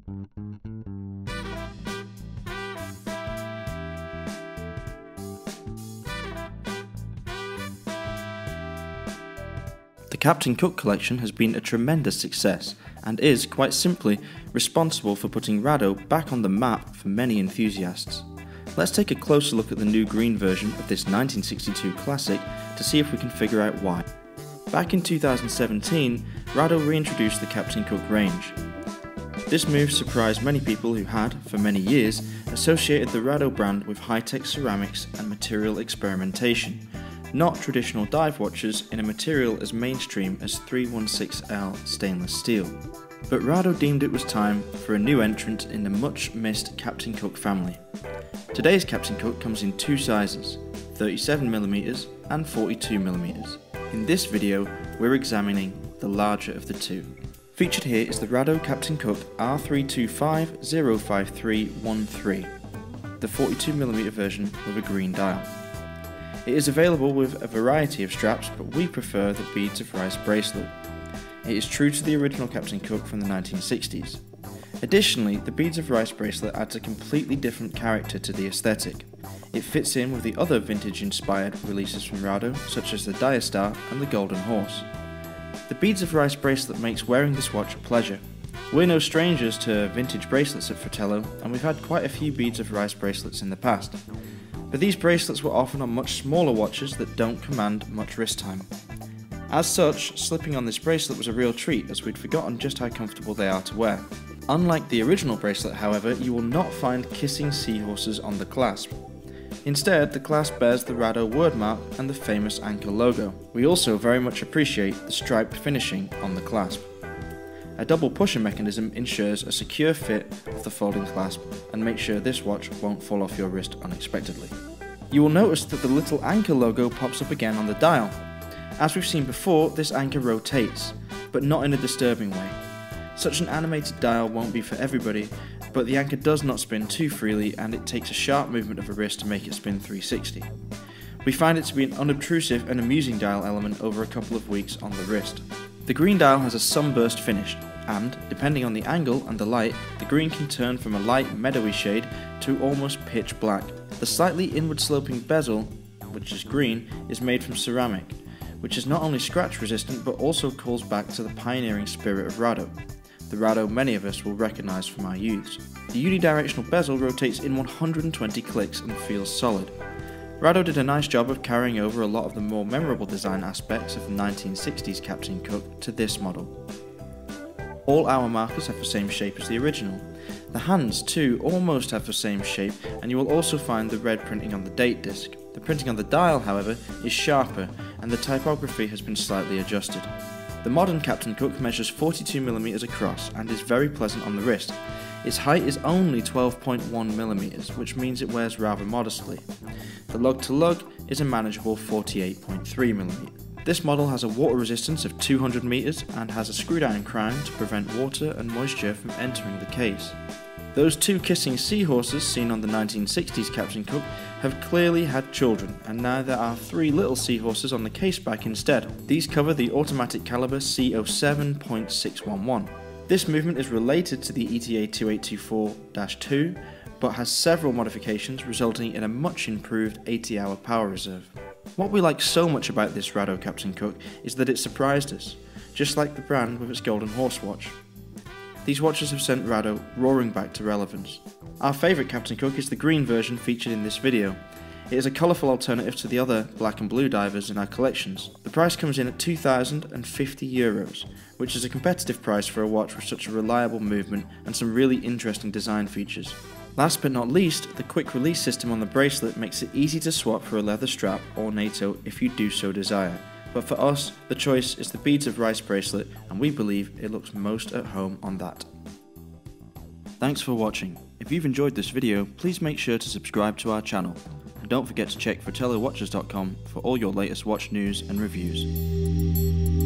The Captain Cook collection has been a tremendous success and is, quite simply, responsible for putting Rado back on the map for many enthusiasts. Let's take a closer look at the new green version of this 1962 classic to see if we can figure out why. Back in 2017, Rado reintroduced the Captain Cook range. This move surprised many people who had, for many years, associated the Rado brand with high-tech ceramics and material experimentation, not traditional dive watches in a material as mainstream as 316L stainless steel. But Rado deemed it was time for a new entrant in the much-missed Captain Cook family. Today's Captain Cook comes in two sizes, 37mm and 42mm. In this video, we're examining the larger of the two. Featured here is the Rado Captain Cook R32505313, the 42mm version with a green dial. It is available with a variety of straps, but we prefer the Beads of Rice bracelet. It is true to the original Captain Cook from the 1960s. Additionally, the Beads of Rice bracelet adds a completely different character to the aesthetic. It fits in with the other vintage-inspired releases from Rado, such as the Dire Star and the Golden Horse. The Beads of Rice bracelet makes wearing this watch a pleasure. We're no strangers to vintage bracelets at Fratello, and we've had quite a few Beads of Rice bracelets in the past. But these bracelets were often on much smaller watches that don't command much wrist time. As such, slipping on this bracelet was a real treat, as we'd forgotten just how comfortable they are to wear. Unlike the original bracelet, however, you will not find kissing seahorses on the clasp. Instead, the clasp bears the Rado wordmark and the famous anchor logo. We also very much appreciate the striped finishing on the clasp. A double pusher mechanism ensures a secure fit of the folding clasp and makes sure this watch won't fall off your wrist unexpectedly. You will notice that the little anchor logo pops up again on the dial. As we've seen before, this anchor rotates, but not in a disturbing way. Such an animated dial won't be for everybody, but the anchor does not spin too freely and it takes a sharp movement of a wrist to make it spin 360. We find it to be an unobtrusive and amusing dial element over a couple of weeks on the wrist. The green dial has a sunburst finish, and, depending on the angle and the light, the green can turn from a light meadowy shade to almost pitch black. The slightly inward sloping bezel, which is green, is made from ceramic, which is not only scratch resistant but also calls back to the pioneering spirit of Rado, the Rado many of us will recognise from our youths. The unidirectional bezel rotates in 120 clicks and feels solid. Rado did a nice job of carrying over a lot of the more memorable design aspects of the 1960s Captain Cook to this model. All hour markers have the same shape as the original. The hands too almost have the same shape, and you will also find the red printing on the date disc. The printing on the dial, however, is sharper and the typography has been slightly adjusted. The modern Captain Cook measures 42mm across and is very pleasant on the wrist. Its height is only 12.1mm, which means it wears rather modestly. The lug-to-lug is a manageable 48.3mm. This model has a water resistance of 200 meters and has a screw-down crown to prevent water and moisture from entering the case. Those two kissing seahorses seen on the 1960s Captain Cook have clearly had children, and now there are three little seahorses on the case back instead. These cover the automatic caliber C07.611. This movement is related to the ETA C07.611, but has several modifications resulting in a much improved 80-hour power reserve. What we like so much about this Rado Captain Cook is that it surprised us, just like the brand with its Golden Horse watch. These watches have sent Rado roaring back to relevance. Our favourite Captain Cook is the green version featured in this video. It is a colourful alternative to the other black and blue divers in our collections. The price comes in at €2,050, which is a competitive price for a watch with such a reliable movement and some really interesting design features. Last but not least, the quick release system on the bracelet makes it easy to swap for a leather strap or NATO if you do so desire. But for us, the choice is the Beads of Rice bracelet, and we believe it looks most at home on that. Thanks for watching. If you've enjoyed this video, please make sure to subscribe to our channel. And don't forget to check FratelloWatches.com for all your latest watch news and reviews.